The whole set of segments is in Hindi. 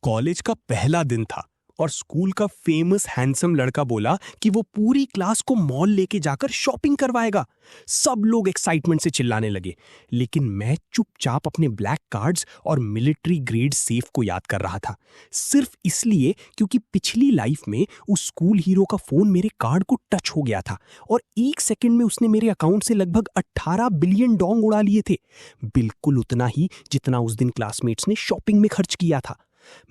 कॉलेज का पहला दिन था और स्कूल का फेमस हैंडसम लड़का बोला कि वो पूरी क्लास को मॉल लेके जाकर शॉपिंग करवाएगा। सब लोग एक्साइटमेंट से चिल्लाने लगे, लेकिन मैं चुपचाप अपने ब्लैक कार्ड्स और मिलिट्री ग्रेड सेफ को याद कर रहा था, सिर्फ इसलिए क्योंकि पिछली लाइफ में उस स्कूल हीरो का फोन मेरे कार्ड को टच हो गया था और 1 सेकंड में उसने मेरे अकाउंट से लगभग 18 बिलियन डोंग उड़ा लिए थे, बिल्कुल उतना ही जितना उस दिन क्लासमेट्स ने शॉपिंग में खर्च किया था।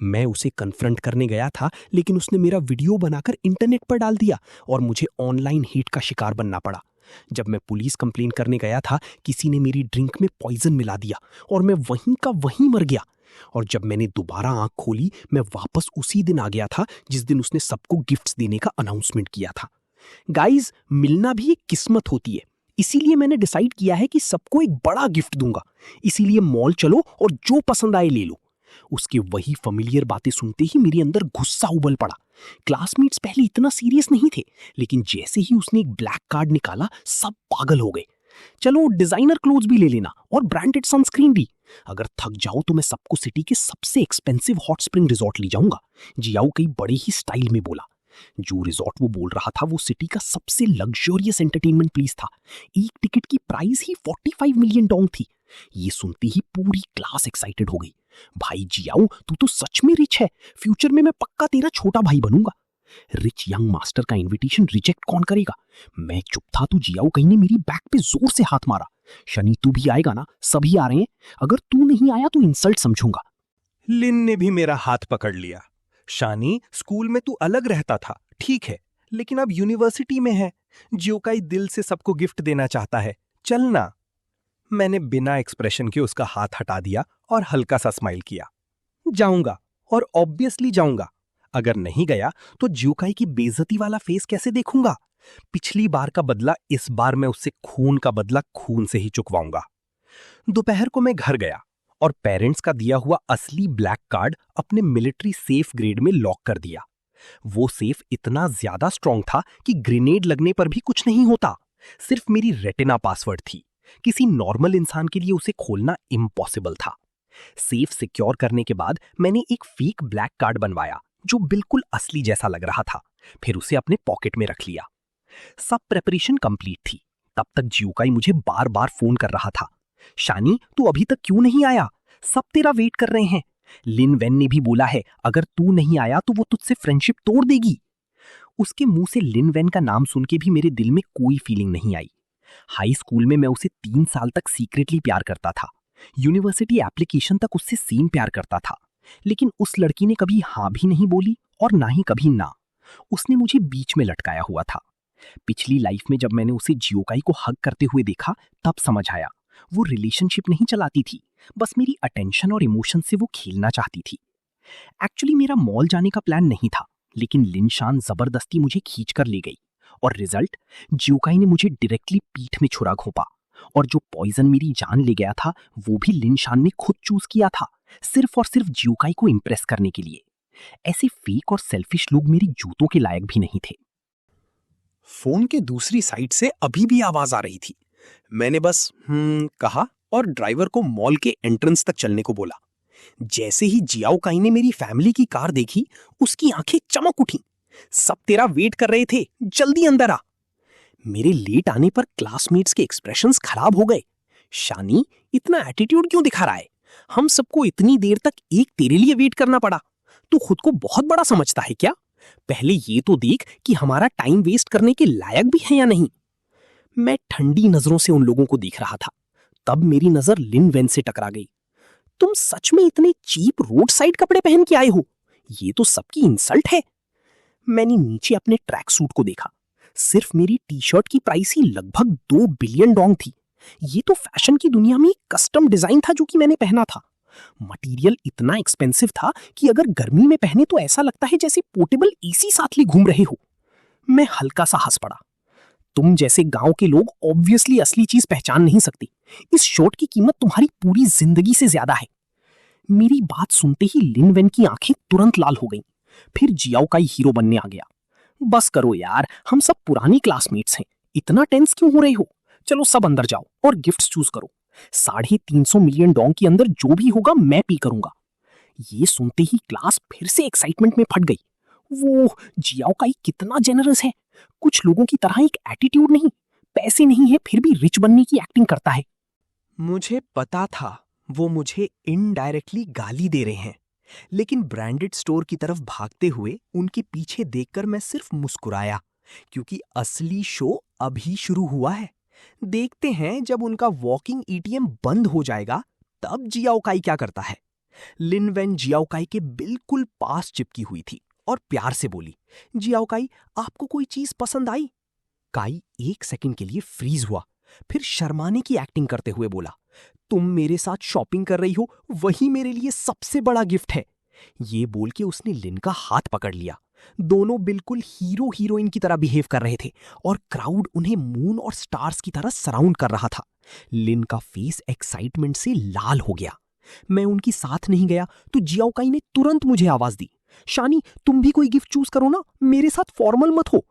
मैं उसे कन्फ्रंट करने गया था, लेकिन उसने मेरा वीडियो बनाकर इंटरनेट पर डाल दिया और मुझे ऑनलाइन हेट का शिकार बनना पड़ा। जब मैं पुलिस कंप्लेन करने गया था, किसी ने मेरी ड्रिंक में पॉइजन मिला दिया और मैं वहीं का वहीं मर गया। और जब मैंने दोबारा आंख खोली, मैं वापस उसी दिन आ गया था जिस दिन उसने सबको गिफ्ट्स देने का अनाउंसमेंट किया था। गाइज, मिलना भी एक किस्मत होती है, इसीलिए मैंने डिसाइड किया है कि सबको एक बड़ा गिफ्ट दूंगा। इसीलिए मॉल चलो और जो पसंद आए ले लो। उसके वही फैमिलियर बातें सुनते ही मेरे अंदर गुस्सा उबल पड़ा। क्लासमेट्स पहले इतना सीरियस नहीं थे, लेकिन जैसे ही उसने एक ब्लैक कार्ड निकाला, सब पागल हो गए। चलो, डिजाइनर क्लोथ्स भी ले लेना और ब्रांडेड सनस्क्रीन भी। अगर थक जाओ तो मैं सबको सिटी के सबसे एक्सपेंसिव हॉट स्प्रिंग रिजॉर्ट ले जाऊंगा, जियाओ कई बड़े ही स्टाइल में बोला। जो रिजॉर्ट वो बोल रहा था वो सिटी का सबसे लग्जरियस एंटरटेनमेंट प्लेस था। एक टिकट की प्राइस ही 45 मिलियन डोंग थी। ये सुनते ही पूरी क्लास एक्साइटेड हो गई। भाई जियाओ, तू तो सच में रिच है, फ्यूचर में मैं पक्का तेरा छोटा भाई बनूंगा। रिच यंग मास्टर का इनविटेशन रिजेक्ट कौन करेगा? मैं चुप था तो जियाओ कहीं ने मेरी बैक पे जोर से हाथ मारा। शनि, तू भी आएगा ना? सभी आ रहे हैं, अगर तू नहीं आया तो इंसल्ट समझूंगा। लिन ने भी मेरा हाथ पकड़ लिया। शानी, स्कूल में तू अलग रहता था, ठीक है, लेकिन अब यूनिवर्सिटी में है। ज्योकाई दिल से सबको गिफ्ट देना चाहता है, चलना। मैंने बिना एक्सप्रेशन के उसका हाथ हटा दिया और हल्का सा स्माइल किया। जाऊंगा, और ऑब्वियसली जाऊंगा। अगर नहीं गया तो ज्योकाई की बेइज्जती वाला फेस कैसे देखूंगा? पिछली बार का बदला इस बार मैं उससे खून का बदला खून से ही चुकवाऊंगा। दोपहर को मैं घर गया और पेरेंट्स का दिया हुआ असली ब्लैक कार्ड अपने मिलिट्री सेफ ग्रेड में लॉक कर दिया। वो सेफ इतना ज्यादा स्ट्रांग था कि ग्रेनेड लगने पर भी कुछ नहीं होता। सिर्फ मेरी रेटिना पासवर्ड थी। किसी नॉर्मल इंसान के लिए उसे खोलना इम्पॉसिबल था। सेफ सिक्योर करने के बाद मैंने एक फेक ब्लैक कार्ड बनवाया जो बिल्कुल असली जैसा लग रहा था, फिर उसे अपने पॉकेट में रख लिया। सब प्रेपरेशन कंप्लीट थी। तब तक ज्योकाई मुझे बार बार फोन कर रहा था। शानी, तू अभी तक क्यों नहीं आया? सब तेरा वेट कर रहे हैं। लिन वेन ने भी बोला है, अगर तू नहीं आया तो वो तुझसे फ्रेंडशिप तोड़ देगी। उसके मुंह से लिन वेन का नाम सुन के भी मेरे दिल में कोई फीलिंग नहीं आई। हाई स्कूल में मैं उसे 3 साल तक सीक्रेटली प्यार करता था। यूनिवर्सिटी एप्लीकेशन तक उससे सेम प्यार करता था, लेकिन उस लड़की ने कभी हाँ भी नहीं बोली और ना ही कभी ना। उसने मुझे बीच में लटकाया हुआ था। पिछली लाइफ में जब मैंने उसे ज्योकाई को हग करते हुए देखा, तब समझ आया वो रिलेशनशिप नहीं चलाती थी, बस मेरी अटेंशन और इमोशन से वो खेलना चाहती थी। एक्चुअली मेरा मॉल जाने का प्लान नहीं था, लेकिन लिनशान जबरदस्ती मुझे खींच कर ले गई और रिजल्ट, ज्योकाई ने मुझे डायरेक्टली पीठ में छुरा घोंपा। और जो पॉइजन मेरी जान ले गया था वो भी लिनशान ने खुद चूज किया था, सिर्फ और सिर्फ ज्योकाई को इंप्रेस करने के लिए। ऐसे फेक और सेल्फिश लोग मेरी जूतों के लायक भी नहीं थे। फोन के दूसरी साइड से अभी भी आवाज आ रही थी। मैंने बस कहा और ड्राइवर को मॉल के एंट्रेंस तक चलने को बोला। जैसे ही जियाओ काई ने मेरी फैमिली की कार देखी, उसकी आंखें चमक उठी। सब तेरा वेट कर रहे थे, जल्दी अंदर आ। मेरे लेट आने पर क्लासमेट्स के एक्सप्रेशंस खराब हो गए। शानी, इतना एटीट्यूड क्यों दिखा रहा है? हम सबको इतनी देर तक एक तेरे लिए वेट करना पड़ा। तू खुद को बहुत बड़ा समझता है क्या? पहले ये तो देख कि हमारा टाइम वेस्ट करने के लायक भी है या नहीं। मैं ठंडी नजरों से उन लोगों को देख रहा था। तब मेरी नजर लिन वेन से टकरा गई। तुम सच में इतने चीप रोड साइड कपड़े पहन के आए हो? ये तो सबकी इंसल्ट है। मैंने नीचे अपने ट्रैक सूट को देखा। सिर्फ मेरी टी शर्ट की प्राइस ही लगभग 2 बिलियन डोंग थी। ये तो फैशन की दुनिया में एक कस्टम डिजाइन था जो कि मैंने पहना था। मटेरियल इतना एक्सपेंसिव था कि अगर गर्मी में पहने तो ऐसा लगता है जैसे पोर्टेबल एसी साथ ले घूम रहे हो। मैं हल्का सा हंस पड़ा। तुम जैसे गांव के लोग ऑब्वियसली असली चीज पहचान नहीं सकती। इस शर्ट की कीमत तुम्हारी पूरी जिंदगी से ज्यादा है। मेरी बात सुनते ही लिन वेन की आंखें तुरंत लाल हो गईं। फिर जियाओ का हीरो बनने आ गया। बस करो यार, हम सब पुरानी क्लासमेट्स हैं, इतना टेंस क्यों हो रहे हो? चलो सब अंदर जाओ और गिफ्ट्स चूज करो। 350 मिलियन डोंग के अंदर जो भी होगा मैं पे करूंगा। ये सुनते ही क्लास फिर से एक्साइटमेंट में फट गई। वो जियाओकाई कितना जेनरस है, कुछ लोगों की तरह एक एटीट्यूड नहीं, पैसे नहीं है फिर भी रिच बनने की एक्टिंग करता है। मुझे पता था वो मुझे इनडायरेक्टली गाली दे रहे हैं, लेकिन ब्रांडेड स्टोर की तरफ भागते हुए उनके पीछे देखकर मैं सिर्फ मुस्कुराया, क्योंकि असली शो अभी शुरू हुआ है। देखते हैं जब उनका वॉकिंग ईटीएम बंद हो जाएगा तब जियाओकाई क्या करता है। लिन वेन जियाओकाई के बिल्कुल पास चिपकी हुई थी और प्यार से बोली, जियाओकाई आपको कोई चीज पसंद आई? काई एक सेकंड के लिए फ्रीज हुआ, फिर शर्माने की एक्टिंग करते हुए बोला, तुम मेरे साथ शॉपिंग कर रही हो, वही मेरे लिए सबसे बड़ा गिफ्ट है। ये बोल के उसने लिन का हाथ पकड़ लिया। दोनों बिल्कुल हीरो हीरोइन की तरह बिहेव कर रहे थे और क्राउड उन्हें मून और स्टार्स की तरह सराउंड कर रहा था। लिन का फेस एक्साइटमेंट से लाल हो गया। मैं उनकी साथ नहीं गया तो जियाओकाई ने तुरंत मुझे आवाज दी, शानी तुम भी कोई गिफ्ट चूज करो ना, मेरे साथ फॉर्मल मत हो।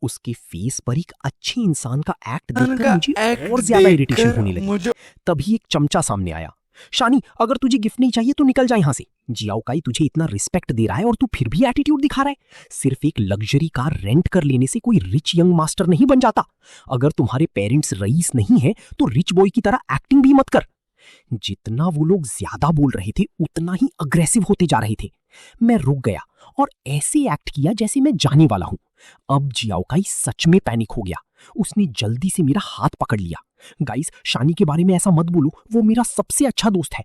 उसके फेस पर एक अच्छे इंसान का एक्ट देखकर मुझे और ज्यादा इरिटेशन होने लगी। तभी एक चमचा सामने आया। शानी अगर तुझे गिफ्ट नहीं चाहिए तो निकल जा यहाँ से। जियाओकाई तुझे इतना रिस्पेक्ट दे रहा है और तू फिर भी एटीट्यूड दिखा रहा है। सिर्फ एक लग्जरी कार रेंट कर लेने से कोई रिच यंग मास्टर नहीं बन जाता। अगर तुम्हारे पेरेंट्स रईस नहीं है तो रिच बॉय की तरह एक्टिंग भी मत कर। जितना वो लोग ज्यादा बोल रहे थे उतना ही अग्रेसिव होते जा रहे थे। मैं रुक गया और ऐसे एक्ट किया जैसे मैं जाने वाला हूं। अब जियाओकाई सच में पैनिक हो गया। उसने जल्दी से मेरा हाथ पकड़ लिया। गाइस, शानी के बारे में ऐसा मत बोलो, वो मेरा सबसे अच्छा दोस्त है।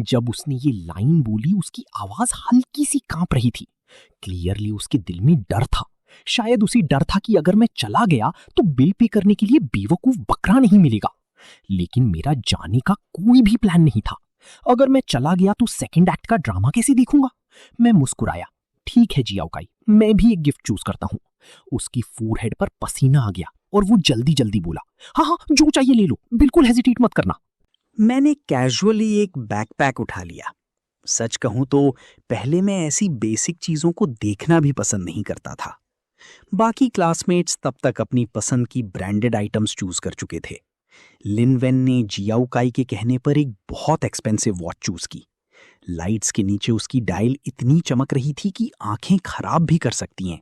जब उसने ये लाइन बोली उसकी आवाज हल्की सी कांप रही थी। क्लियरली उसके दिल में डर था। शायद उसी डर था कि अगर मैं चला गया तो बिल पे करने के लिए बेवकूफ बकरा नहीं मिलेगा। लेकिन मेरा जाने का कोई भी प्लान नहीं था। अगर मैं चला गया तो सेकंड एक्ट का ड्रामा कैसे देखूंगा? मैं मुस्कुराया। ठीक है जियाओकाई, मैं भी एक गिफ्ट चूज करता हूँ। उसकी फोरहेड पर पसीना आ गया और वो जल्दी जल्दी बोला, हाँ हाँ जो चाहिए ले लो, बिल्कुल हेजिटेट मत करना। मैंने कैजुअली एक बैकपैक उठा लिया। सच कहूं तो पहले मैं ऐसी बेसिक चीजों को देखना भी पसंद नहीं करता था। बाकी क्लासमेट्स तब तक अपनी पसंद की ब्रांडेड आइटम्स चूज कर चुके थे। लिन वेन ने जियाओकाई के कहने पर एक बहुत एक्सपेंसिव वॉच चूज की। लाइट्स के नीचे उसकी डायल इतनी चमक रही थी कि आंखें खराब भी कर सकती हैं।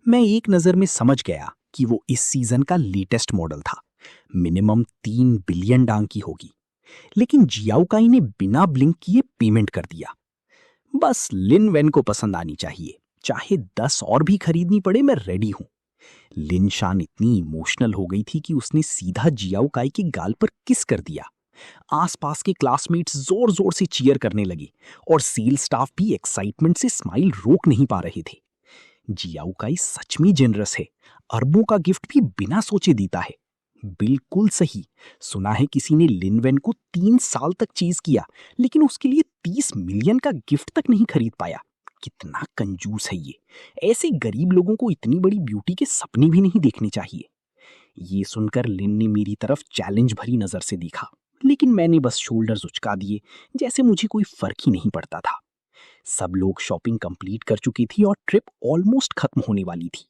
मैं एक नजर में समझ गया कि वो इस सीजन का लेटेस्ट मॉडल था। मिनिमम 3 बिलियन डांग की होगी। लेकिन जियाओकाई ने बिना ब्लिंक किए पेमेंट कर दिया। बस लिन वेन को पसंद आनी चाहिए, चाहे 10 और भी खरीदनी पड़े, मैं रेडी हूं। लिन शान इतनी इमोशनल हो गई थी कि उसने सीधा जियाओकाई के गाल पर किस कर दिया। आसपास के क्लासमेट्स जोर जोर से चीयर करने लगे और सेल स्टाफ भी एक्साइटमेंट से स्माइल रोक नहीं पा रहे थे। जियाओकाई सच में जेनरस है, अरबों का गिफ्ट भी बिना सोचे देता है। बिल्कुल सही, सुना है किसी ने लिन वेन को 3 साल तक चीज किया लेकिन उसके लिए 30 मिलियन का गिफ्ट तक नहीं खरीद पाया। कितना कंजूस है ये। ऐसे गरीब लोगों को इतनी बड़ी ब्यूटी के सपने भी नहीं देखने चाहिए। ये सुनकर लिन ने मेरी तरफ चैलेंज भरी नजर से देखा, लेकिन मैंने बस शोल्डर्स उचका दिए जैसे मुझे कोई फर्क ही नहीं पड़ता था। सब लोग शॉपिंग कंप्लीट कर चुकी थी और ट्रिप ऑलमोस्ट खत्म होने वाली थी।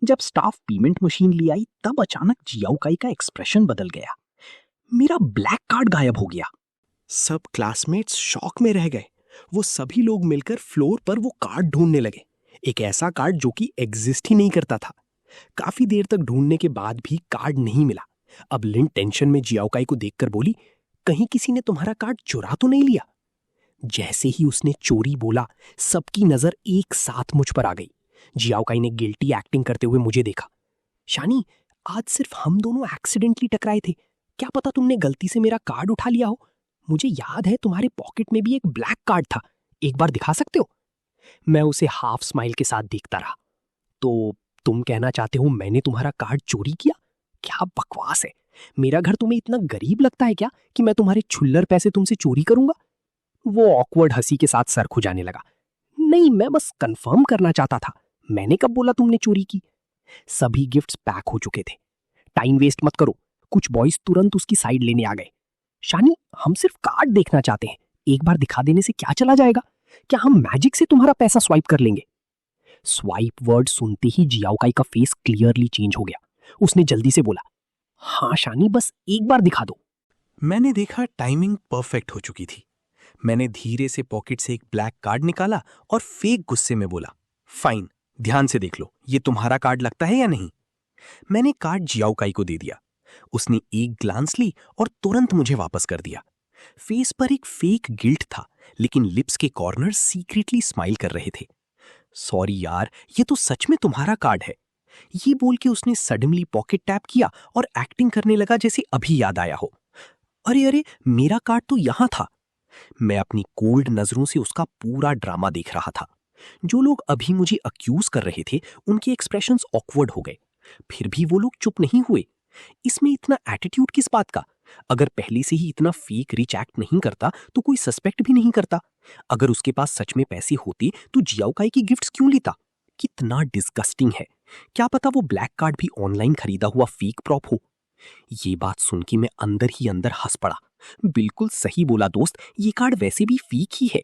जब स्टाफ पेमेंट मशीन ले आई तब अचानक जियाओकाई का एक्सप्रेशन बदल गया। मेरा ब्लैक कार्ड गायब हो गया। सब क्लासमेट्स शॉक में रह गए। वो सभी लोग मिलकर फ्लोर पर वो कार्ड ढूंढने लगे, एक ऐसा कार्ड जो कि एग्जिस्ट ही नहीं करता था। काफी देर तक ढूंढने के बाद भी कार्ड नहीं मिला। अब लिन टेंशन में जियाओकाई को देखकर बोली, कहीं किसी ने तुम्हारा कार्ड चुरा तो नहीं लिया? जैसे ही उसने चोरी बोला सबकी नजर एक साथ मुझ पर आ गई। जियाओकाई ने गिल्टी एक्टिंग करते हुए मुझे देखा। शानी, आज सिर्फ हम दोनों एक्सीडेंटली टकराए थे, क्या पता तुमने गलती से मेरा कार्ड उठा लिया हो। मुझे याद है तुम्हारे पॉकेट में भी एक ब्लैक कार्ड था, एक बार दिखा सकते हो? मैं उसे हाफ स्माइल के साथ देखता रहा। तो तुम कहना चाहते हो मैंने तुम्हारा कार्ड चोरी किया? क्या बकवास है। मेरा घर तुम्हें इतना गरीब लगता है क्या कि मैं तुम्हारे छुल्लर पैसे तुमसे चोरी करूंगा? वो ऑकवर्ड हंसी के साथ सर खुजाने लगा। नहीं, मैं बस कंफर्म करना चाहता था, मैंने कब बोला तुमने चोरी की? सभी गिफ्ट्स पैक हो चुके थे। टाइम वेस्ट मत करो। कुछ बॉयज तुरंत उसकी साइड लेने आ गए। शानी, हम सिर्फ कार्ड देखना चाहते हैं, एक बार दिखा देने से क्या चला जाएगा? क्या हम मैजिक से तुम्हारा पैसा स्वाइप कर लेंगे? स्वाइप वर्ड सुनते ही जियाओकाई का फेस क्लियरली चेंज हो गया। उसने जल्दी से बोला, हाँ शानी, बस एक बार दिखा दो। मैंने देखा टाइमिंग परफेक्ट हो चुकी थी। मैंने धीरे से पॉकेट से एक ब्लैक कार्ड निकाला और फेक गुस्से में बोला, फाइन, ध्यान से देख लो, ये तुम्हारा कार्ड लगता है या नहीं। मैंने कार्ड जियाओकाई को दे दिया। उसने एक ग्लांस ली और तुरंत मुझे वापस कर दिया। फेस पर एक फेक गिल्ट था, लेकिन लिप्स के कॉर्नर सीक्रेटली स्माइल कर रहे थे। सॉरी यार, ये तो सच में तुम्हारा कार्ड है। ये बोल के उसने सडनली पॉकेट टैप किया और एक्टिंग करने लगा जैसे अभी याद आया हो। अरे अरे, मेरा कार्ड तो यहां था। मैं अपनी कोल्ड नजरों से उसका पूरा ड्रामा देख रहा था। जो लोग अभी मुझे अक्यूज कर रहे थे, उनके एक्सप्रेशंस ऑकवर्ड हो गए। फिर भी वो लोग चुप नहीं हुए। इसमें इतना एटीट्यूड किस बात का? अगर पहले से ही इतना फेक रिच एक्ट नहीं करता तो कोई सस्पेक्ट भी नहीं करता। अगर उसके पास सच में पैसे होते तो जियाओकाई की गिफ्ट्स क्यों लेता? कितना डिस्गस्टिंग है। क्या पता वो ब्लैक कार्ड भी ऑनलाइन खरीदा हुआ फेक प्रॉप हो। ये बात सुन के मैं अंदर ही अंदर हंस पड़ा। बिल्कुल सही बोला दोस्त, ये कार्ड वैसे भी फेक ही है।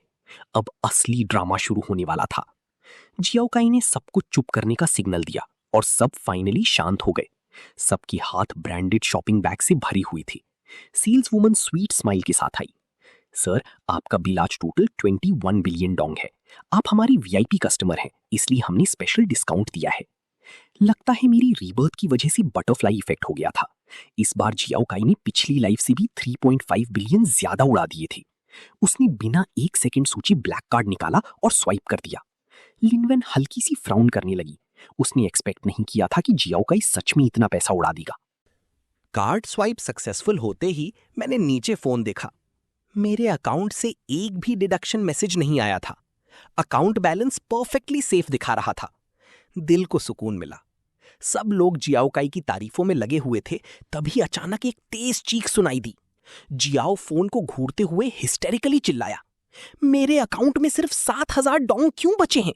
अब असली ड्रामा शुरू होने वाला था। जियाओकाई ने सबको चुप करने का सिग्नल दिया और सब फाइनली शांत हो गए। सबके हाथ ब्रांडेड शॉपिंग बैग से भरी हुई थी। सेल्स वुमन स्वीट स्माइल के साथ आई। सर, आपका बिल आज टोटल 21 बिलियन डोंग है। आप हमारी वीआईपी कस्टमर हैं, इसलिए हमने स्पेशल डिस्काउंट दिया है। लगता है मेरी रीबर्थ की वजह से बटरफ्लाई इफेक्ट हो गया था। इस बार जियाओकाई ने पिछली लाइफ से भी 3.5 बिलियन ज्यादा उड़ा दिए थे। उसने बिना एक सेकंड सोचे ब्लैक कार्ड निकाला और स्वाइप कर दिया। लिनवेन हल्की सी फ्राउन करने लगी। उसने एक्सपेक्ट नहीं किया था कि जियाओकाई सच में इतना पैसा उड़ा देगा। कार्ड स्वाइप सक्सेसफुल होते ही मैंने नीचे फोन देखा। मेरे अकाउंट से एक भी डिडक्शन मैसेज नहीं आया था। अकाउंट बैलेंस परफेक्टली सेफ दिखा रहा था। दिल को सुकून मिला। सब लोग जियाओकाई की तारीफों में लगे हुए थे, तभी अचानक एक तेज चीख सुनाई दी। जियाओ फोन को घूरते हुए हिस्टेरिकली चिल्लाया, मेरे अकाउंट में सिर्फ 7,000 डोंग क्यों बचे हैं?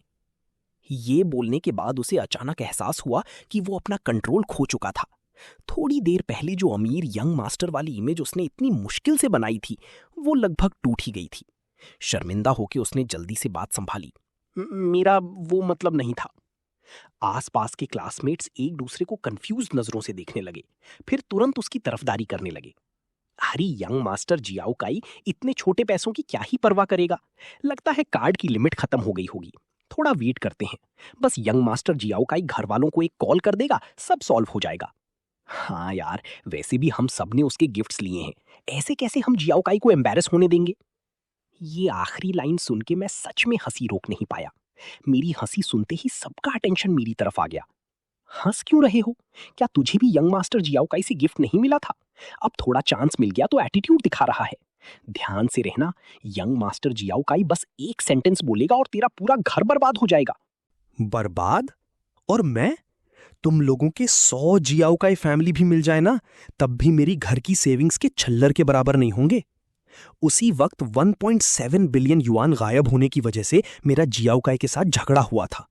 ये बोलने के बाद उसे अचानक एहसास हुआ कि वो अपना कंट्रोल खो चुका था। थोड़ी देर पहले जो अमीर यंग मास्टर वाली इमेज उसने इतनी मुश्किल से बनाई थी, वो लगभग टूट ही गई थी। शर्मिंदा होकर उसने जल्दी से बात संभाली, मेरा वो मतलब नहीं था। आसपास के क्लासमेट्स एक दूसरे को कंफ्यूज नजरों से देखने लगे, फिर तुरंत उसकी तरफदारी करने लगे। अरे यंग मास्टर जियाओकाई इतने छोटे पैसों की क्या ही परवाह करेगा? लगता है कार्ड की लिमिट खत्म हो गई होगी। थोड़ा वेट करते हैं, बस यंग मास्टर जियाओकाई घर वालों को एक कॉल कर देगा, सब सॉल्व हो जाएगा। हाँ यार, वैसे भी हम सब ने उसके गिफ्ट्स लिए हैं, ऐसे कैसे हम जियाओकाई को एम्बैरस होने देंगे? ये आखिरी लाइन सुन के मैं सच में हंसी रोक नहीं पाया। मेरी हंसी सुनते ही सबका अटेंशन मेरी तरफ आ गया। हंस क्यों रहे हो? क्या तुझे भी यंग मास्टर जियाओकाई से गिफ्ट नहीं मिला था? अब थोड़ा चांस मिल गया तो एटीट्यूड दिखा रहा है। ध्यान से रहना, यंग मास्टर जियाओकाई बस एक सेंटेंस बोलेगा और तेरा पूरा घर बर्बाद हो जाएगा। बर्बाद? और मैं? तुम लोगों के 100 जियाओकाई फैमिली भी मिल जाए ना, तब भी मेरी घर की सेविंग्स के छल्लर के बराबर नहीं होंगे। उसी वक्त 1.7 बिलियन युआन गायब होने की वजह से मेरा जियाओकाई के साथ झगड़ा हुआ था।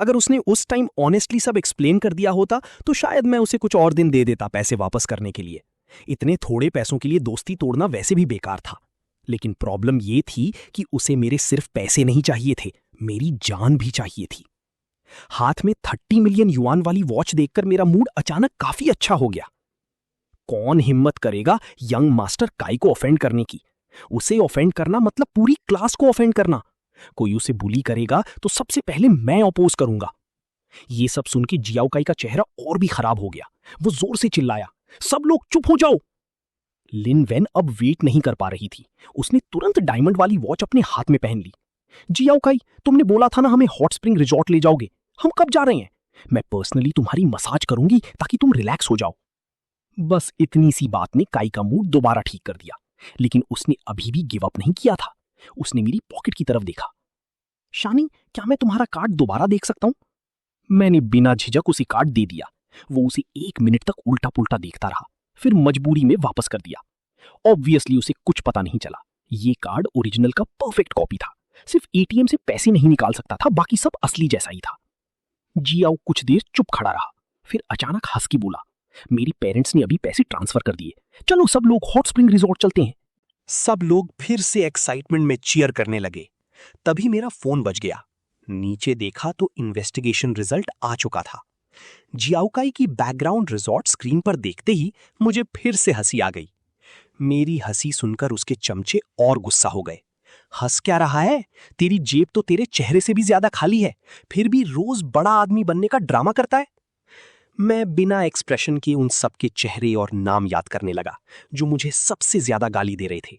अगर उसने उस टाइम ऑनेस्टली सब एक्सप्लेन कर दिया होता तो शायद मैं उसे कुछ और दिन दे देता पैसे वापस करने के लिए। इतने थोड़े पैसों के लिए दोस्ती तोड़ना वैसे भी बेकार था। लेकिन प्रॉब्लम ये थी कि उसे मेरे सिर्फ पैसे नहीं चाहिए थे, मेरी जान भी चाहिए थी। हाथ में 30 मिलियन युआन वाली वॉच देखकर मेरा मूड अचानक काफी अच्छा हो गया। कौन हिम्मत करेगा यंग मास्टर काई को ऑफेंड करने की? उसे ऑफेंड करना मतलब पूरी क्लास को ऑफेंड करना। कोई उसे बुली करेगा तो सबसे पहले मैं अपोज करूंगा। ये सब सुन के जियाओकाई का चेहरा और भी खराब हो गया। वो जोर से चिल्लाया, सब लोग चुप हो जाओ। लिन वेन अब वेट नहीं कर पा रही थी। उसने तुरंत डायमंड वाली वॉच अपने हाथ में पहन ली। जियाओकाई, तुमने बोला था ना हमें हॉट स्प्रिंग रिजॉर्ट ले जाओगे। हम कब जा रहे हैं? मैं पर्सनली तुम्हारी मसाज करूंगी ताकि तुम रिलैक्स हो जाओ। बस इतनी सी बात ने काई का मूड दोबारा ठीक कर दिया। लेकिन उसने अभी भी गिव अप नहीं किया था। उसने मेरी पॉकेट की तरफ देखा। शानी, क्या मैं तुम्हारा कार्ड दोबारा देख सकता हूं? मैंने बिना झिझक उसे कार्ड दे दिया। वो उसे 1 मिनट तक उल्टा पुल्टा देखता रहा, फिर मजबूरी में वापस कर दिया। ऑब्वियसली उसे कुछ पता नहीं चला। ये कार्ड ओरिजिनल का परफेक्ट कॉपी था। सिर्फ एटीएम से पैसे नहीं निकाल सकता था, बाकी सब असली जैसा ही था। जियाओ कुछ देर चुप खड़ा रहा, फिर अचानक हंस के बोला, मेरी पेरेंट्स ने अभी पैसे ट्रांसफर कर दिए, चलो सब लोग हॉट स्प्रिंग रिजॉर्ट चलते हैं। सब लोग फिर से एक्साइटमेंट में चीयर करने लगे। तभी मेरा फोन बज गया। नीचे देखा तो इन्वेस्टिगेशन रिजल्ट आ चुका था। जियाओकाई की बैकग्राउंड रिजॉर्ट स्क्रीन पर देखते ही मुझे फिर से हंसी आ गई। मेरी हंसी सुनकर उसके चमचे और गुस्सा हो गए। हंस क्या रहा है? तेरी जेब तो तेरे चेहरे से भी ज्यादा खाली है, फिर भी रोज बड़ा आदमी बनने का ड्रामा करता है। मैं बिना एक्सप्रेशन के उन सबके चेहरे और नाम याद करने लगा जो मुझे सबसे ज्यादा गाली दे रहे थे।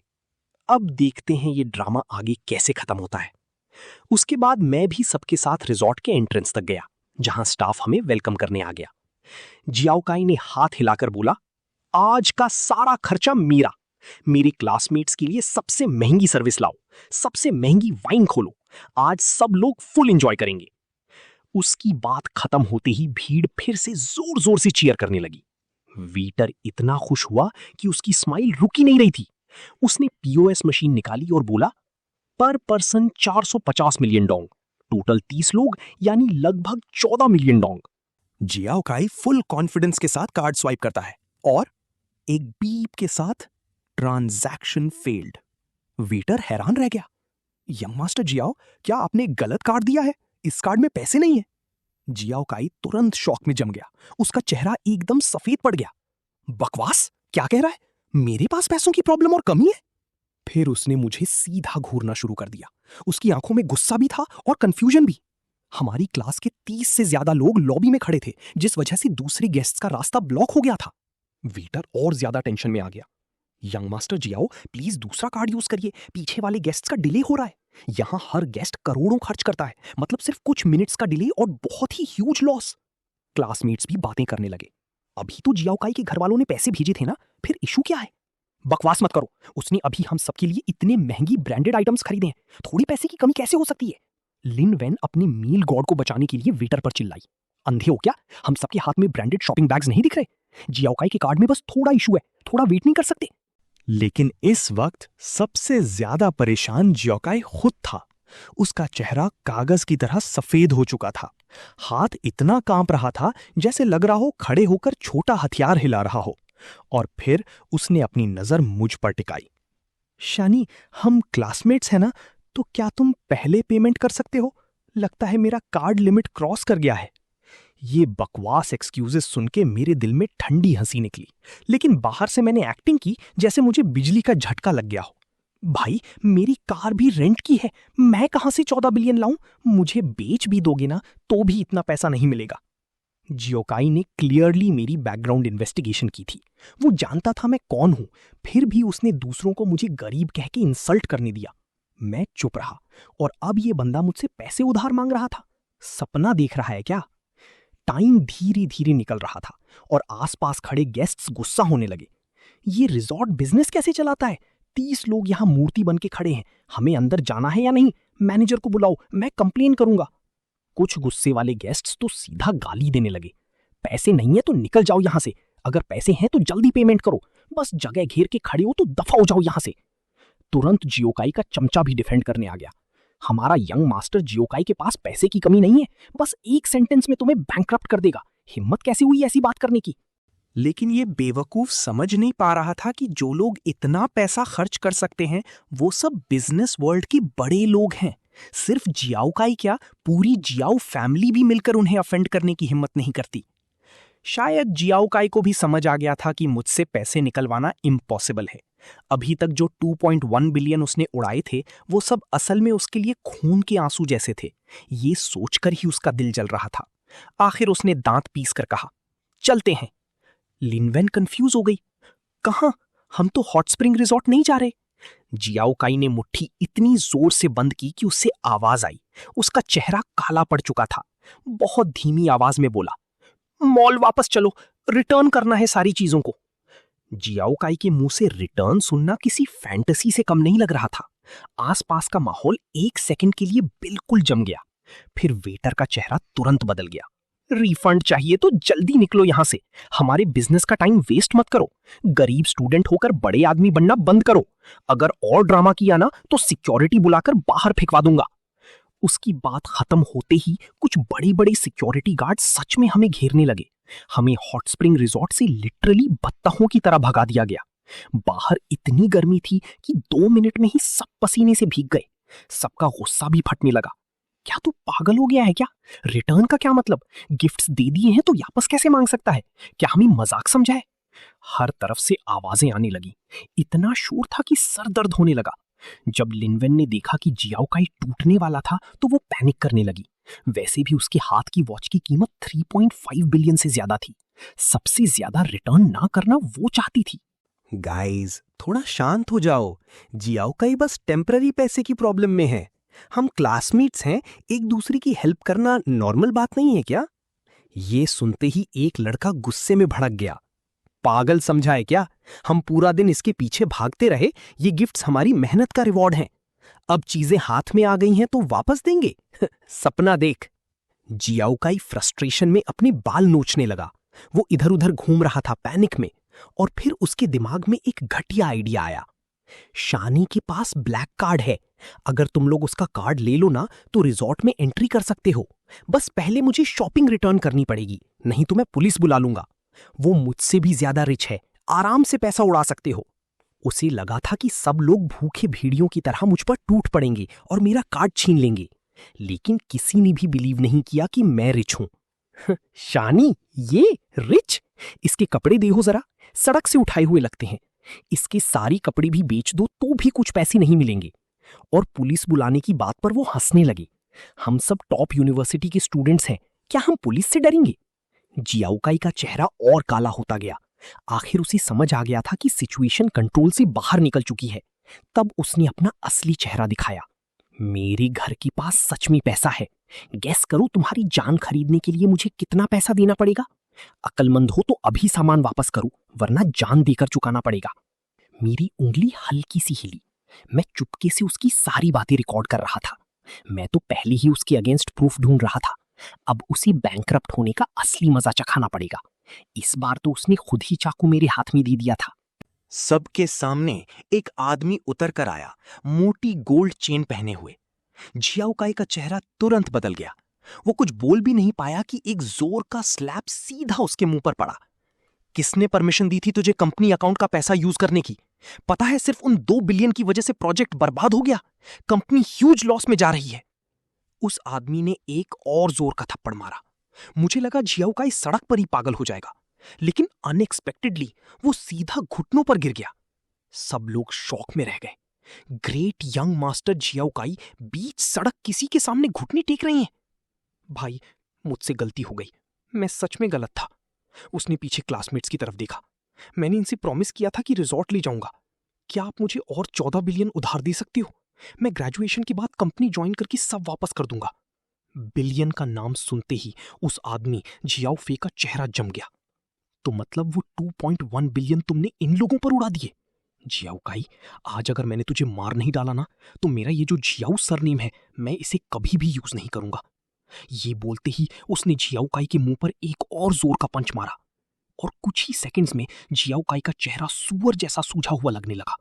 अब देखते हैं ये ड्रामा आगे कैसे खत्म होता है। उसके बाद मैं भी सबके साथ रिजॉर्ट के एंट्रेंस तक गया, जहां स्टाफ हमें वेलकम करने आ गया। जियाओकाई ने हाथ हिलाकर बोला, आज का सारा खर्चा मेरा। मेरे क्लासमेट्स के लिए सबसे महंगी सर्विस लाओ, सबसे महंगी वाइन खोलो, आज सब लोग फुल एंजॉय करेंगे। उसकी बात खत्म होते ही भीड़ फिर से जोर जोर से चीयर करने लगी। वेटर इतना खुश हुआ कि उसकी स्माइल रुक ही नहीं रही थी। उसने पीओएस मशीन निकाली और बोला, पर पर्सन 450 मिलियन डोंग, टोटल 30 लोग यानी लगभग 14 मिलियन डोंग। जियाओकाई फुल कॉन्फिडेंस के साथ कार्ड स्वाइप करता है और एक बीप के साथ ट्रांजैक्शन फेल्ड। वेटर हैरान रह गया। यंग मास्टर जियाओ, क्या आपने गलत कार्ड दिया है? इस कार्ड में पैसे नहीं है। जियाओकाई तुरंत शॉक में जम गया। उसका चेहरा एकदम सफेद पड़ गया। बकवास, क्या कह रहा है? मेरे पास पैसों की प्रॉब्लम और कमी है? फिर उसने मुझे सीधा घूरना शुरू कर दिया। उसकी आंखों में गुस्सा भी था और कंफ्यूजन भी। हमारी क्लास के 30 से ज्यादा लोग लॉबी में खड़े थे, जिस वजह से दूसरे गेस्ट्स का रास्ता ब्लॉक हो गया था। वेटर और ज्यादा टेंशन में आ गया। यंग मास्टर जियाओ, प्लीज दूसरा कार्ड यूज करिए, पीछे वाले गेस्ट्स का डिले हो रहा है। यहां हर गेस्ट करोड़ों खर्च करता है, मतलब सिर्फ कुछ मिनट्स का डिले और बहुत ही ह्यूज लॉस। क्लासमेट्स भी बातें करने लगे। अभी तो जियाओकाई के घर वालों ने पैसे भेजे थे ना, फिर इशू क्या है? बकवास मत करो, उसने अभी हम सबके लिए इतने महंगी ब्रांडेड आइटम्स खरीदे हैं, थोड़ी पैसे की कमी कैसे हो सकती है? लिन वैन अपने मील गॉड को बचाने के लिए वेटर पर चिल्लाई, अंधे हो क्या? हम सबके हाथ में ब्रांडेड शॉपिंग बैग्स नहीं दिख रहे? जियाओकाई के कार्ड में बस थोड़ा इशू है, थोड़ा वेट नहीं कर सकते? लेकिन इस वक्त सबसे ज्यादा परेशान जियाओकाई खुद था। उसका चेहरा कागज की तरह सफेद हो चुका था। हाथ इतना कांप रहा था जैसे लग रहा हो खड़े होकर छोटा हथियार हिला रहा हो। और फिर उसने अपनी नजर मुझ पर टिकाई। शानी, हम क्लासमेट्स हैं ना, तो क्या तुम पहले पेमेंट कर सकते हो? लगता है मेरा कार्ड लिमिट क्रॉस कर गया है। ये बकवास एक्सक्यूजेस सुन के मेरे दिल में ठंडी हंसी निकली, लेकिन बाहर से मैंने एक्टिंग की जैसे मुझे बिजली का झटका लग गया हो। भाई, मेरी कार भी रेंट की है, मैं कहां से 14 बिलियन लाऊं? मुझे बेच भी दोगे ना तो भी इतना पैसा नहीं मिलेगा। जियाओकाई ने क्लियरली मेरी बैकग्राउंड इन्वेस्टिगेशन की थी। वो जानता था मैं कौन हूं, फिर भी उसने दूसरों को मुझे गरीब कह के इंसल्ट करने दिया। मैं चुप रहा, और अब ये बंदा मुझसे पैसे उधार मांग रहा था। सपना देख रहा है क्या? टाइम धीरे धीरे निकल रहा था और आसपास खड़े गेस्ट्स गुस्सा होने लगे। ये रिजॉर्ट बिजनेस कैसे चलाता है? 30 लोग यहां मूर्ति बन के खड़े हैं, हमें अंदर जाना है या नहीं? मैनेजर को बुलाओ, मैं कंप्लेन करूंगा। कुछ गुस्से वाले गेस्ट्स तो सीधा गाली देने लगे। पैसे नहीं है तो निकल जाओ यहां से, अगर पैसे हैं तो जल्दी पेमेंट करो, बस जगह घेर के खड़े हो तो दफा हो जाओ यहां से। तुरंत जियाओकाई का चमचा भी डिफेंड करने आ गया। हमारा यंग मास्टर जियाओकाई के पास पैसे की कमी नहीं है, बस एक सेंटेंस में तुम्हें बैंकरप्ट कर देगा। हिम्मत कैसे हुई ऐसी बात करने की? लेकिन ये बेवकूफ समझ नहीं पा रहा था कि जो लोग इतना पैसा खर्च कर सकते हैं वो सब बिजनेस वर्ल्ड के बड़े लोग हैं। सिर्फ जियाओकाई क्या, पूरी जियाओ फैमिली भी मिलकर उन्हें अफेंड करने की हिम्मत नहीं करती। शायद जियाओकाई को भी समझ आ गया था कि मुझसे पैसे निकलवाना इम्पॉसिबल है। अभी तक जो 2.1 बिलियन उसने उड़ाए थे वो सब असल में उसके लिए खून के आंसू जैसे थे। ये सोचकर ही उसका दिल जल रहा था। आखिर उसने दांत पीस कर कहा, चलते हैं। लिनवेन कंफ्यूज हो गई। कहां? हम तो हॉट स्प्रिंग रिजॉर्ट नहीं जा रहे। जियाओकाई ने मुट्ठी इतनी जोर से बंद की कि उससे आवाज आई। उसका चेहरा काला पड़ चुका था। बहुत धीमी आवाज में बोला, मॉल वापस चलो, रिटर्न करना है सारी चीजों को। जियाओकाई के मुंह से रिटर्न सुनना किसी फैंटेसी से कम नहीं लग रहा था। आसपास का माहौल एक सेकंड के लिए बिल्कुल जम गया। फिर वेटर का चेहरा तुरंत बदल गया। रिफंड चाहिए तो जल्दी निकलो यहां से, हमारे बिजनेस का टाइम वेस्ट मत करो। गरीब स्टूडेंट होकर बड़े आदमी बनना बंद करो। अगर और ड्रामा किया ना तो सिक्योरिटी बुलाकर बाहर फेंकवा दूंगा। उसकी बात खत्म होते ही कुछ बड़े बड़े सिक्योरिटी गार्ड सच में हमें घेरने लगे। हमें हॉट स्प्रिंग रिजॉर्ट से लिटरली बत्तखों की तरह भगा दिया गया। बाहर इतनी गर्मी थी कि 2 मिनट में ही सब पसीने से भीग गए। सबका गुस्सा भी फटने लगा। क्या तू पागल हो गया है क्या? रिटर्न का क्या मतलब? गिफ्ट्स दे दिए हैं तो वापस कैसे मांग सकता है? क्या हमें मजाक समझा है? हर तरफ से आवाजें आने लगी। इतना शोर था कि सर दर्द होने लगा। जब लिनवेन ने देखा कि जियाओकाई टूटने वाला था तो वो पैनिक करने लगी। वैसे भी उसके हाथ की वॉच की कीमत 3.5 बिलियन से ज्यादा थी। सबसे ज्यादा रिटर्न ना करना वो चाहती थी। गाइस, थोड़ा शांत हो जाओ। जियाओकाई बस टेम्पररी पैसे की प्रॉब्लम में है। हम क्लासमेट्स हैं, एक दूसरे की हेल्प करना नॉर्मल बात नहीं है क्या? ये सुनते ही एक लड़का गुस्से में भड़क गया। पागल समझा है क्या? हम पूरा दिन इसके पीछे भागते रहे। ये गिफ्ट्स हमारी मेहनत का रिवॉर्ड हैं। अब चीजें हाथ में आ गई हैं तो वापस देंगे? सपना देख। जियाओकाई फ्रस्ट्रेशन में अपने बाल नोचने लगा। वो इधर उधर घूम रहा था पैनिक में, और फिर उसके दिमाग में एक घटिया आइडिया आया। शानी के पास ब्लैक कार्ड है। अगर तुम लोग उसका कार्ड ले लो ना तो रिजॉर्ट में एंट्री कर सकते हो। बस पहले मुझे शॉपिंग रिटर्न करनी पड़ेगी, नहीं तो मैं पुलिस बुला लूंगा। वो मुझसे भी ज्यादा रिच है, आराम से पैसा उड़ा सकते हो। उसे लगा था कि सब लोग भूखे भेड़ियों की तरह मुझ पर टूट पड़ेंगे और मेरा कार्ड छीन लेंगे, लेकिन किसी ने भी बिलीव नहीं किया कि मैं रिच हूं। शानी, ये रिच? इसके कपड़े देखो जरा, सड़क से उठाए हुए लगते हैं। इसके सारी कपड़े भी बेच दो तो भी कुछ पैसे नहीं मिलेंगे। और पुलिस बुलाने की बात पर वो हंसने लगे। हम सब टॉप यूनिवर्सिटी के स्टूडेंट्स हैं, क्या हम पुलिस से डरेंगे? जियाओकाई का चेहरा और काला होता गया। आखिर उसे समझ आ गया था कि सिचुएशन कंट्रोल से बाहर निकल चुकी है। तब उसने अपना असली चेहरा दिखाया। मेरे घर के पास सच में पैसा है। गैस करो तुम्हारी जान खरीदने के लिए मुझे कितना पैसा देना पड़ेगा? अक्लमंद हो तो अभी सामान वापस करो, वरना जान देकर चुकाना पड़ेगा। मेरी उंगली हल्की सी हिली। मैं चुपके से उसकी सारी बातें रिकॉर्ड कर रहा था। मैं तो पहले ही उसके अगेंस्ट प्रूफ ढूंढ रहा था। अब उसे बैंकरप्ट होने का असली मजा चखाना पड़ेगा। इस बार तो उसने खुद ही चाकू मेरे हाथ में दे दिया था। सबके सामने एक आदमी उतर कर आया, मोटी गोल्ड चेन पहने हुए। जियाओकाई का चेहरा तुरंत बदल गया। वो कुछ बोल भी नहीं पाया कि एक जोर का स्लैप सीधा उसके मुंह पर पड़ा। किसने परमिशन दी थी तुझे कंपनी अकाउंट का पैसा यूज करने की? पता है सिर्फ उन 2 बिलियन की वजह से प्रोजेक्ट बर्बाद हो गया। कंपनी ह्यूज लॉस में जा रही है। उस आदमी ने एक और जोर का थप्पड़ मारा। मुझे लगा जियाओकाई सड़क पर ही पागल हो जाएगा, लेकिन अनएक्सपेक्टेडली वो सीधा घुटनों पर गिर गया। सब लोग शॉक में रह गए। ग्रेट यंग मास्टर जियाओकाई बीच सड़क किसी के सामने घुटने टेक रहे हैं। भाई, मुझसे गलती हो गई, मैं सच में गलत था। उसने पीछे क्लासमेट्स की तरफ देखा। मैंने इनसे प्रॉमिस किया था कि रिजॉर्ट ले जाऊंगा। क्या आप मुझे और 14 बिलियन उधार दे सकती हो? मैं ग्रेजुएशन के बाद कंपनी ज्वाइन करके सब वापस कर दूंगा। बिलियन का नाम सुनते ही उस आदमी जियाओफे का चेहरा जम गया। तो मतलब वो 2.1 बिलियन तुमने इन लोगों पर उड़ा दिए? जियाओकाई, आज अगर मैंने तुझे मार नहीं डाला ना तो मेरा ये जो जियाओ सरनेम है, मैं इसे कभी भी यूज नहीं करूंगा। ये बोलते ही उसने जियाओकाई के मुंह पर एक और जोर का पंच मारा, और कुछ ही सेकंड्स में जियाओकाई का चेहरा सूअर जैसा सूझा हुआ लगने लगा।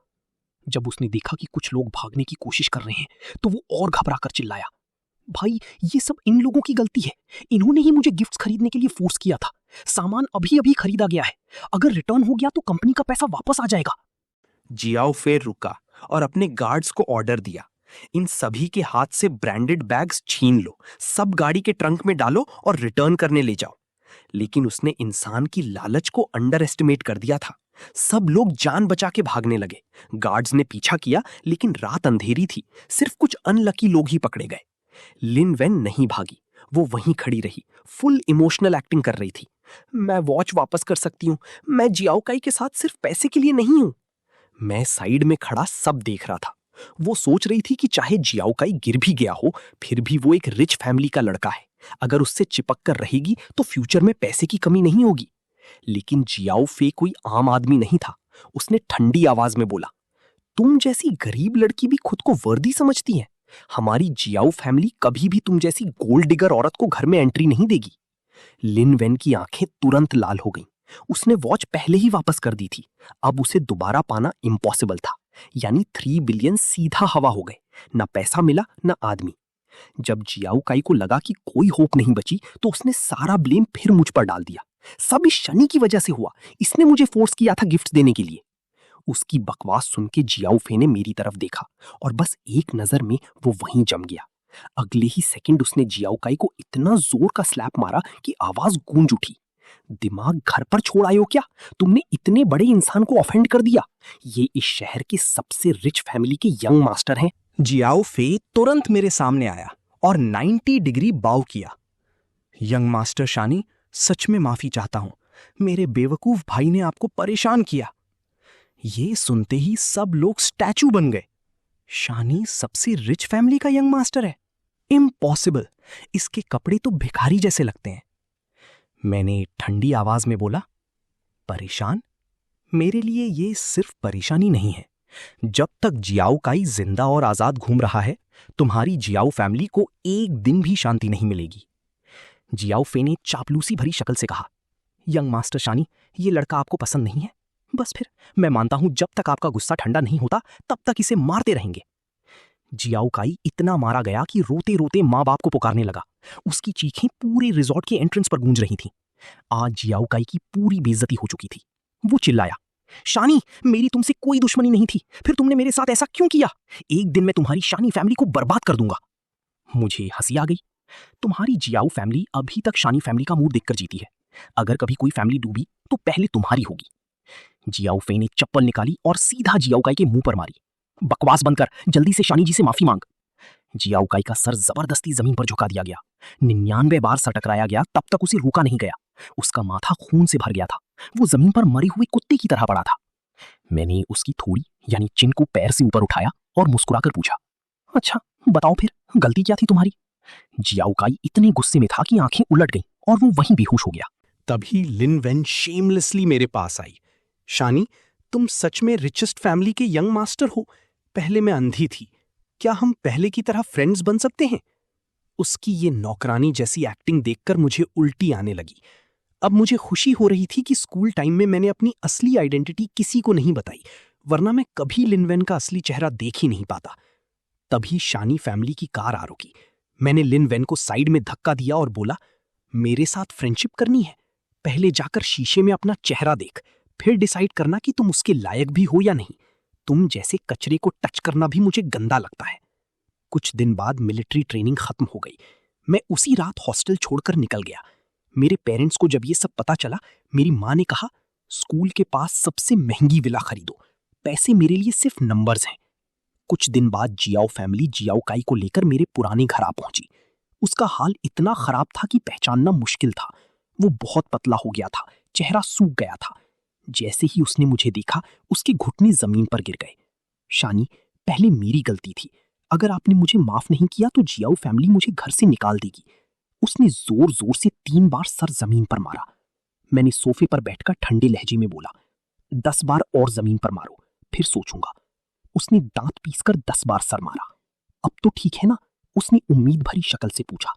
जब उसने देखा कि कुछ लोग भागने की कोशिश कर रहे हैं तो वो और घबरा कर चिल्लाया, भाई, ये सब इन लोगों की गलती है। इन्होंने ही मुझे गिफ्ट्स खरीदने के लिए फोर्स किया था। सामान अभी अभी खरीदा गया है। अगर रिटर्न हो गया तो कंपनी का पैसा वापस आ जाएगा। जियाओफे रुका और अपने गार्ड्स को ऑर्डर दिया, इन सभी के हाथ से ब्रांडेड बैग्स छीन लो, सब गाड़ी के ट्रंक में डालो और रिटर्न करने ले जाओ। लेकिन उसने इंसान की लालच को अंडर एस्टिमेट कर दिया था। सब लोग जान बचा के भागने लगे। गार्ड्स ने पीछा किया, लेकिन रात अंधेरी थी, सिर्फ कुछ अनलकी लोग ही पकड़े गए। लिन वेन नहीं भागी, वो वहीं खड़ी रही, फुल इमोशनल एक्टिंग कर रही थी। मैं वॉच वापस कर सकती हूँ, मैं जियाओकाई के साथ सिर्फ पैसे के लिए नहीं हूं। मैं साइड में खड़ा सब देख रहा था। वो सोच रही थी कि चाहे जियाओकाई गिर भी गया हो, फिर भी वो एक रिच फैमिली का लड़का है। अगर उससे चिपक कर रहेगी तो फ्यूचर में पैसे की कमी नहीं होगी। लेकिन जियाओफे कोई आम आदमी नहीं था। उसने ठंडी आवाज में बोला, तुम जैसी गरीब लड़की भी खुद को वर्दी समझती है? हमारी जियाओ फैमिली कभी भी तुम जैसी गोल्ड डिगर औरत को घर में एंट्री नहीं देगी। लिन वेन की आंखें तुरंत लाल हो गईं। उसने वॉच पहले ही वापस कर दी थी। अब उसे दोबारा पाना इम्पॉसिबल था। यानी 3 बिलियन सीधा हवा हो गए। न पैसा मिला न आदमी। जब जियाओकाई को लगा कि कोई होप नहीं बची तो उसने सारा ब्लेम फिर मुझ पर डाल दिया। सब इस शनि की वजह से हुआ। इसने मुझे फोर्स किया था गिफ्ट देने के लिए। उसकी बकवास सुन के जियाओफे ने मेरी तरफ देखा और बस एक नजर में वो वहीं जम गया। अगले ही सेकंड उसने जियाओकाई को इतना जोर का स्लैप मारा कि आवाज गूंज उठी। दिमाग घर पर छोड़ आए हो क्या? तुमने इतने बड़े इंसान को ऑफेंड कर दिया। ये इस शहर की सबसे रिच फैमिली के यंग मास्टर हैं। जियाओ फे तुरंत मेरे सामने आया और 90 डिग्री बाव किया। यंग मास्टर शानी, सच में माफी चाहता हूं। मेरे बेवकूफ भाई ने आपको परेशान किया। ये सुनते ही सब लोग स्टैचू बन गए। शानी सबसे रिच फैमिली का यंग मास्टर है? इम्पॉसिबल। इसके कपड़े तो भिखारी जैसे लगते हैं। मैंने ठंडी आवाज में बोला, परेशान? मेरे लिए ये सिर्फ परेशानी नहीं है। जब तक जियाओ काई जिंदा और आजाद घूम रहा है, तुम्हारी जियाओ फैमिली को एक दिन भी शांति नहीं मिलेगी। जियाओ फे ने चापलूसी भरी शक्ल से कहा, यंग मास्टर शानी, ये लड़का आपको पसंद नहीं है? बस फिर मैं मानता हूं जब तक आपका गुस्सा ठंडा नहीं होता तब तक इसे मारते रहेंगे। जियाओ काई इतना मारा गया कि रोते रोते माँ बाप को पुकारने लगा। उसकी चीखें पूरे रिजॉर्ट के एंट्रेंस पर गूंज रही थीं। आज जियाओ काई की पूरी बेइज्जती हो चुकी थी। वो चिल्लाया, शानी, मेरी तुमसे कोई दुश्मनी नहीं थी, फिर तुमने मेरे साथ ऐसा क्यों किया? एक दिन मैं तुम्हारी शानी फैमिली को बर्बाद कर दूंगा। मुझे हंसी आ गई। तुम्हारी जियाओ फैमिली अभी तक शानी फैमिली का मुंह देखकर जीती है। अगर कभी कोई फैमिली डूबी तो पहले तुम्हारी होगी। जियाओ फे ने चप्पल निकाली और सीधा जियाओ काई के मुंह पर मारी। बकवास बंद कर, जल्दी से शानी जी से माफी मांग। जियाओ काई का सर जबरदस्ती जमीन पर झुका दिया गया। 99 बार सर टकराया गया, तब तक उसे रोका नहीं गया। उसका माथा खून से भर गया था। वो जमीन पर मरे हुए कुत्ते की तरह पड़ा था। मैंने उसकी थोड़ी यानी चिन को पैर से ऊपर उठाया और मुस्कुराकर पूछा, अच्छा बताओ फिर गलती क्या थी तुम्हारी? जियाओ काई इतने गुस्से में था कि आंखें उलट गईं और वो वहीं बेहोश हो गया। तभी लिन वेन शेमलेसली मेरे पास आई। शानी, तुम सच में रिचेस्ट फैमिली के यंग मास्टर हो। पहले मैं अंधी थी, क्या हम पहले की तरह फ्रेंड्स बन सकते हैं? उसकी ये नौकरानी जैसी एक्टिंग देखकर मुझे उल्टी आने लगी। अब मुझे खुशी हो रही थी कि स्कूल टाइम में मैंने अपनी असली आइडेंटिटी किसी को नहीं बताई, वरना मैं कभी लिन वेन का असली चेहरा देख ही नहीं पाता। तभी शानी फैमिली की कार आ रुकी। मैंने लिन वेन को साइड में धक्का दिया और बोला, मेरे साथ फ्रेंडशिप करनी है? पहले जाकर शीशे में अपना चेहरा देख, फिर डिसाइड करना कि तुम उसके लायक भी हो या नहीं। तुम जैसे कचरे को टच करना भी मुझे गंदा लगता है। कुछ दिन बाद मिलिट्री ट्रेनिंग खत्म हो गई। मैं उसी रात हॉस्टल छोड़कर निकल गया। मेरे पेरेंट्स को जब ये सब पता चला, मेरी माँ ने कहा, स्कूल के पास सबसे महंगी विला खरीदो, पैसे मेरे लिए सिर्फ नंबर्स हैं। कुछ दिन बाद जियाओ फैमिली जियाओ काई को लेकर मेरे पुराने घर आ पहुंची। उसका हाल इतना खराब था कि पहचानना मुश्किल था। वो बहुत पतला हो गया था, चेहरा सूख गया था। जैसे ही उसने मुझे देखा, उसके घुटने जमीन पर गिर गए। शानी, पहले मेरी गलती थी। अगर आपने मुझे माफ नहीं किया तो जियाओ फैमिली मुझे घर से निकाल देगी। उसने जोर जोर से 3 बार सर जमीन पर मारा। मैंने सोफे पर बैठकर ठंडे लहजे में बोला, 10 बार और जमीन पर मारो, फिर सोचूंगा। उसने दांत पीसकर 10 बार सर मारा। अब तो ठीक है ना? उसने उम्मीद भरी शक्ल से पूछा।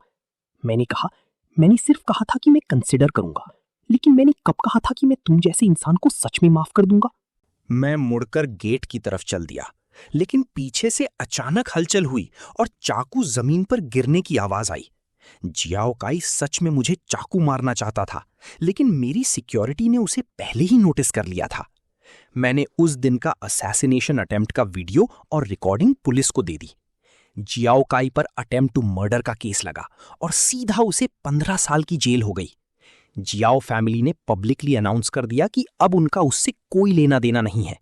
मैंने कहा, मैंने सिर्फ कहा था कि मैं कंसिडर करूंगा, लेकिन मैंने कब कहा था कि मैं तुम जैसे इंसान को सच में माफ कर दूंगा? मैं मुड़कर गेट की तरफ चल दिया, लेकिन पीछे से अचानक हलचल हुई और चाकू जमीन पर गिरने की आवाज आई। जियाओ काई सच में मुझे चाकू मारना चाहता था, लेकिन मेरी सिक्योरिटी ने उसे पहले ही नोटिस कर लिया था। मैंने उस दिन का असैसिनेशन अटेम्प्ट का वीडियो और रिकॉर्डिंग पुलिस को दे दी। जियाओ काई पर अटेम्प्ट टू मर्डर का केस लगा और सीधा उसे 15 साल की जेल हो गई। जियाओ फैमिली ने पब्लिकली अनाउंस कर दिया कि अब उनका उससे कोई लेना देना नहीं है।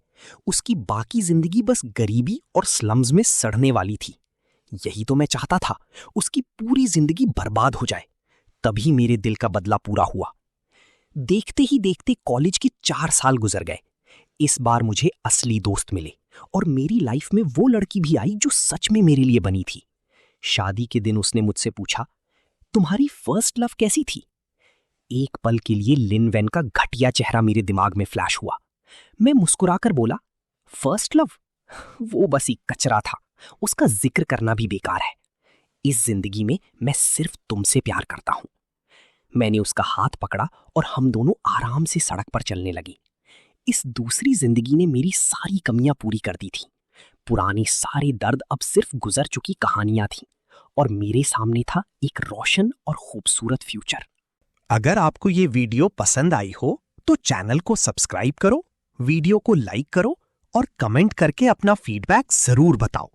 उसकी बाकी जिंदगी बस गरीबी और स्लम्स में सड़ने वाली थी। यही तो मैं चाहता था, उसकी पूरी जिंदगी बर्बाद हो जाए। तभी मेरे दिल का बदला पूरा हुआ। देखते ही देखते कॉलेज के 4 साल गुजर गए। इस बार मुझे असली दोस्त मिले और मेरी लाइफ में वो लड़की भी आई जो सच में मेरे लिए बनी थी। शादी के दिन उसने मुझसे पूछा, तुम्हारी फर्स्ट लव कैसी थी? एक पल के लिए लिन वेन का घटिया चेहरा मेरे दिमाग में फ्लैश हुआ। मैं मुस्कुराकर बोला, फर्स्ट लव? वो बस एक कचरा था, उसका जिक्र करना भी बेकार है। इस जिंदगी में मैं सिर्फ तुमसे प्यार करता हूं। मैंने उसका हाथ पकड़ा और हम दोनों आराम से सड़क पर चलने लगे। इस दूसरी जिंदगी ने मेरी सारी कमियां पूरी कर दी थी। पुराने सारे दर्द अब सिर्फ गुजर चुकी कहानियां थीं और मेरे सामने था एक रोशन और खूबसूरत फ्यूचर। अगर आपको ये वीडियो पसंद आई हो तो चैनल को सब्सक्राइब करो, वीडियो को लाइक करो और कमेंट करके अपना फीडबैक जरूर बताओ।